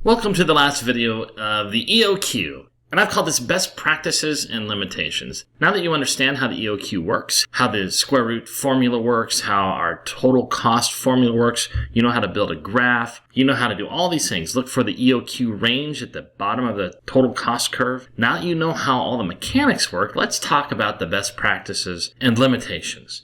Welcome to the last video of the EOQ, and I've called this Best Practices and Limitations. Now that you understand how the EOQ works, how the square root formula works, how our total cost formula works, you know how to build a graph, you know how to do all these things. Look for the EOQ range at the bottom of the total cost curve. Now that you know how all the mechanics work, let's talk about the best practices and limitations.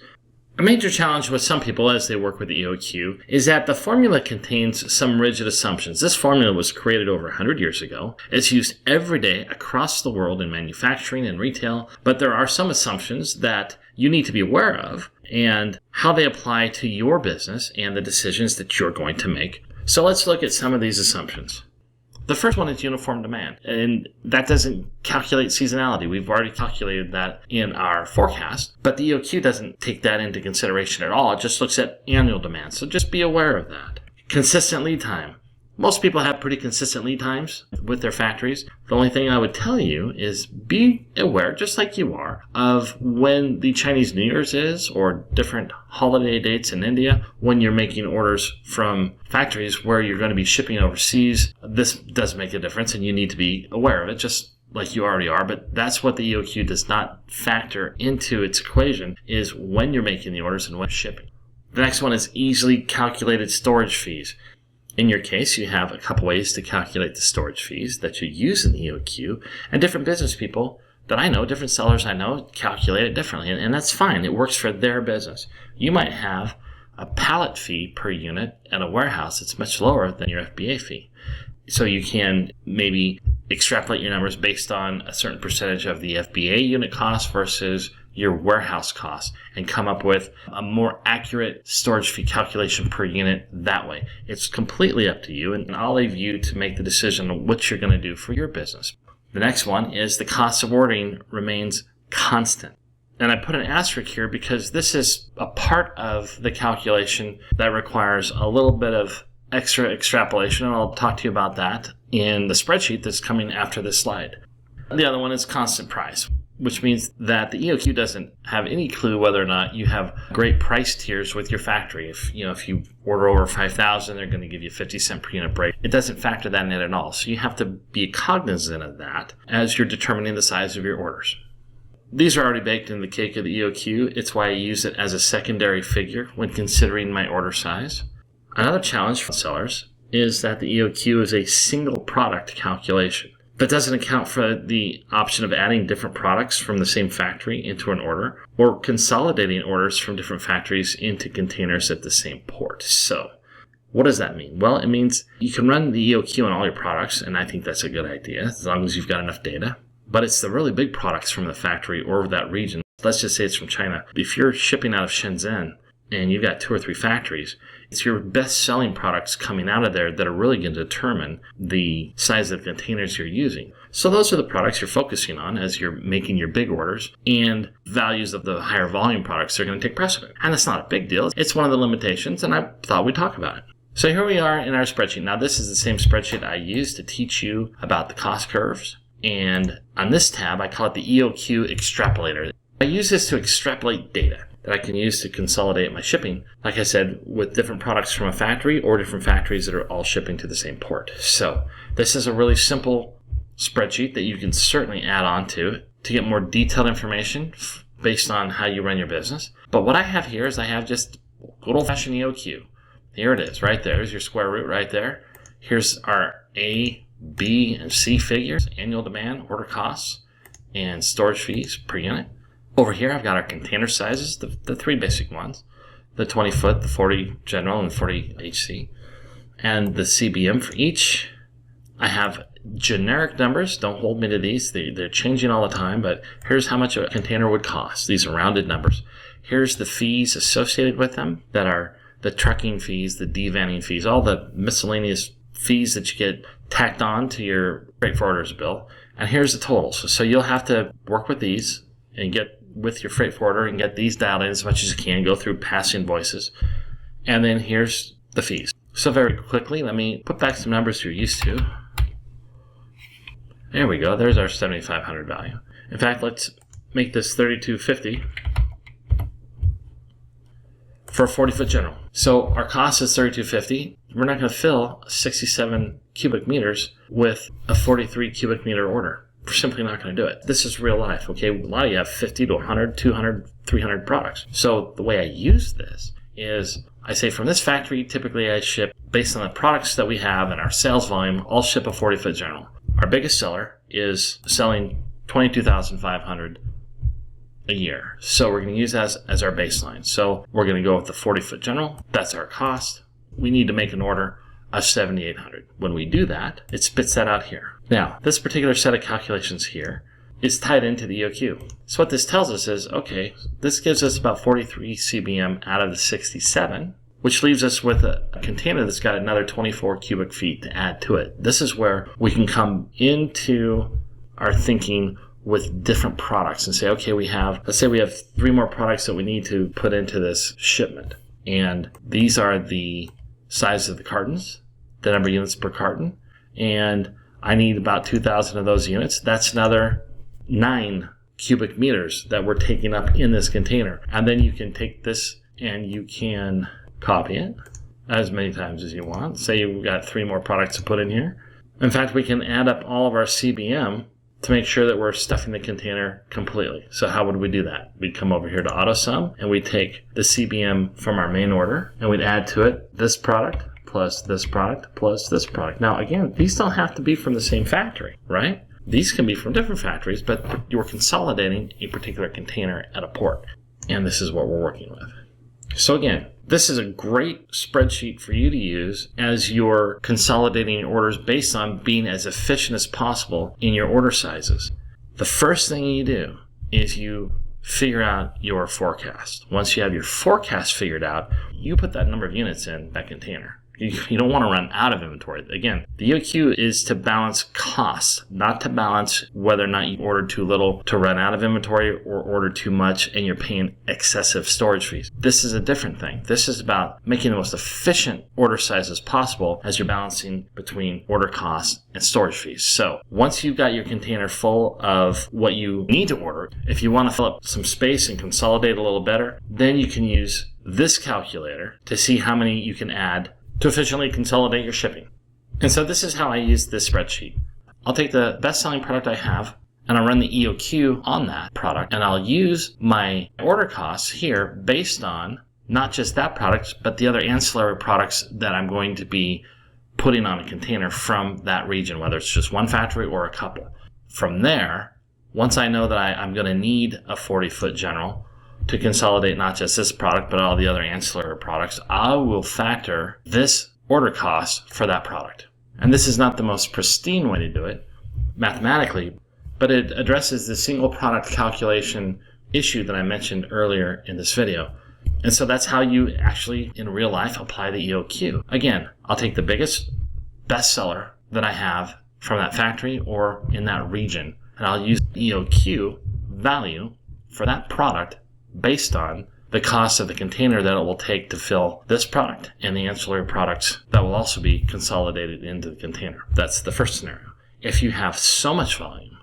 A major challenge with some people as they work with the EOQ is that the formula contains some rigid assumptions. This formula was created over 100 years ago. It's used every day across the world in manufacturing and retail, but there are some assumptions that you need to be aware of and how they apply to your business and the decisions that you're going to make. So let's look at some of these assumptions. The first one is uniform demand, and that doesn't calculate seasonality. We've already calculated that in our forecast, but the EOQ doesn't take that into consideration at all. It just looks at annual demand, so just be aware of that. Consistent lead time. Most people have pretty consistent lead times with their factories. The only thing I would tell you is be aware, just like you are, of when the Chinese New Year's is or different holiday dates in India when you're making orders from factories where you're going to be shipping overseas. This does make a difference and you need to be aware of it, just like you already are, but that's what the EOQ does not factor into its equation, is when you're making the orders and when shipping. The next one is easily calculated storage fees. In your case, you have a couple ways to calculate the storage fees that you use in the EOQ, and different business people that I know, different sellers I know, calculate it differently, and that's fine. It works for their business. You might have a pallet fee per unit at a warehouse that's much lower than your FBA fee. So you can maybe extrapolate your numbers based on a certain percentage of the FBA unit cost versus your warehouse cost and come up with a more accurate storage fee calculation per unit that way. It's completely up to you, and I'll leave you to make the decision on what you're going to do for your business. The next one is the cost of ordering remains constant. And I put an asterisk here because this is a part of the calculation that requires a little bit of extra extrapolation, and I'll talk to you about that in the spreadsheet that's coming after this slide. The other one is constant price, which means that the EOQ doesn't have any clue whether or not you have great price tiers with your factory. If you order over 5,000, they're going to give you 50 cent per unit break. It doesn't factor that in at all. So you have to be cognizant of that as you're determining the size of your orders. These are already baked in the cake of the EOQ. It's why I use it as a secondary figure when considering my order size. Another challenge for sellers is that the EOQ is a single product calculation. That doesn't account for the option of adding different products from the same factory into an order or consolidating orders from different factories into containers at the same port. So what does that mean? Well, it means you can run the EOQ on all your products, and I think that's a good idea as long as you've got enough data. But it's the really big products from the factory or that region. Let's just say it's from China. If you're shipping out of Shenzhen and you've got 2 or 3 factories, it's your best-selling products coming out of there that are really going to determine the size of the containers you're using. So those are the products you're focusing on as you're making your big orders, and values of the higher volume products are going to take precedent. And that's not a big deal. It's one of the limitations, and I thought we'd talk about it. So here we are in our spreadsheet. Now this is the same spreadsheet I used to teach you about the cost curves. And on this tab, I call it the EOQ extrapolator. I use this to extrapolate data that I can use to consolidate my shipping, like I said, with different products from a factory or different factories that are all shipping to the same port. So this is a really simple spreadsheet that you can certainly add on to get more detailed information based on how you run your business. But what I have here is I have just good old-fashioned EOQ. Here it is, right there. There's your square root right there. Here's our A, B, and C figures, annual demand, order costs, and storage fees per unit. Over here, I've got our container sizes, the 3 basic ones, the 20 foot, the 40 general, and the 40 HC, and the CBM for each. I have generic numbers. Don't hold me to these. They're changing all the time, but here's how much a container would cost. These are rounded numbers. Here's the fees associated with them that are the trucking fees, the devanning fees, all the miscellaneous fees that you get tacked on to your freight forwarder's bill. And here's the totals. So you'll have to work with these and get with your freight forwarder and get these dialed in as much as you can, go through past invoices. And then here's the fees. So very quickly, let me put back some numbers you're used to. There we go. There's our 7,500 value. In fact, let's make this 3,250 for a 40 foot general. So our cost is 3,250. we're not going to fill 67 cubic meters with a 43 cubic meter order. We're simply not going to do it. This is real life, okay? A lot of you have 50 to 100, 200, 300 products. So the way I use this is I say from this factory, typically I ship, based on the products that we have and our sales volume, I'll ship a 40-foot general. Our biggest seller is selling 22,500 a year. So we're going to use that as our baseline. So we're going to go with the 40-foot general. That's our cost. We need to make an order of 7,800. When we do that, it spits that out here. Now, this particular set of calculations here is tied into the EOQ. So what this tells us is, okay, this gives us about 43 CBM out of the 67, which leaves us with a container that's got another 24 cubic feet to add to it. This is where we can come into our thinking with different products and say, okay, let's say we have 3 more products that we need to put into this shipment. And these are the size of the cartons, the number of units per carton, and I need about 2,000 of those units. That's another 9 cubic meters that we're taking up in this container. And then you can take this and you can copy it as many times as you want. Say you've got 3 more products to put in here. In fact, we can add up all of our CBM to make sure that we're stuffing the container completely. So how would we do that? We'd come over here to AutoSum and we'd take the CBM from our main order and we'd add to it this product plus this product plus this product. Now, again, these don't have to be from the same factory, right? These can be from different factories, but you're consolidating a particular container at a port. And this is what we're working with. So again, this is a great spreadsheet for you to use as you're consolidating your orders based on being as efficient as possible in your order sizes. The first thing you do is you figure out your forecast. Once you have your forecast figured out, you put that number of units in that container. You don't want to run out of inventory. Again, the EOQ is to balance costs, not to balance whether or not you ordered too little to run out of inventory or ordered too much and you're paying excessive storage fees. This is a different thing. This is about making the most efficient order sizes possible as you're balancing between order costs and storage fees. So once you've got your container full of what you need to order, if you want to fill up some space and consolidate a little better, then you can use this calculator to see how many you can add to efficiently consolidate your shipping. And so this is how I use this spreadsheet. I'll take the best-selling product I have, and I'll run the EOQ on that product, and I'll use my order costs here based on not just that product, but the other ancillary products that I'm going to be putting on a container from that region, whether it's just one factory or a couple. From there, once I know that I'm going to need a 40-foot general to consolidate not just this product, but all the other ancillary products, I will factor this order cost for that product. And this is not the most pristine way to do it mathematically, but it addresses the single product calculation issue that I mentioned earlier in this video. And so that's how you actually, in real life, apply the EOQ. Again, I'll take the biggest bestseller that I have from that factory or in that region, and I'll use EOQ value for that product based on the cost of the container that it will take to fill this product and the ancillary products that will also be consolidated into the container. That's the first scenario. If you have so much volume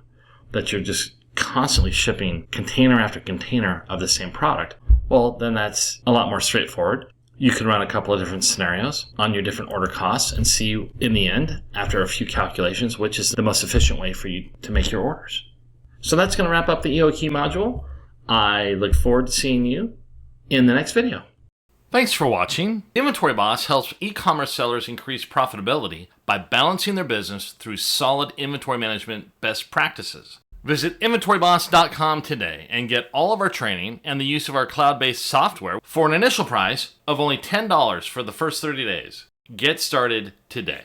that you're just constantly shipping container after container of the same product, well, then that's a lot more straightforward. You can run a couple of different scenarios on your different order costs and see in the end, after a few calculations, which is the most efficient way for you to make your orders. So that's going to wrap up the EOQ module. I look forward to seeing you in the next video. Thanks for watching. Inventory Boss helps e-commerce sellers increase profitability by balancing their business through solid inventory management best practices. Visit inventoryboss.com today and get all of our training and the use of our cloud-based software for an initial price of only $10 for the first 30 days. Get started today.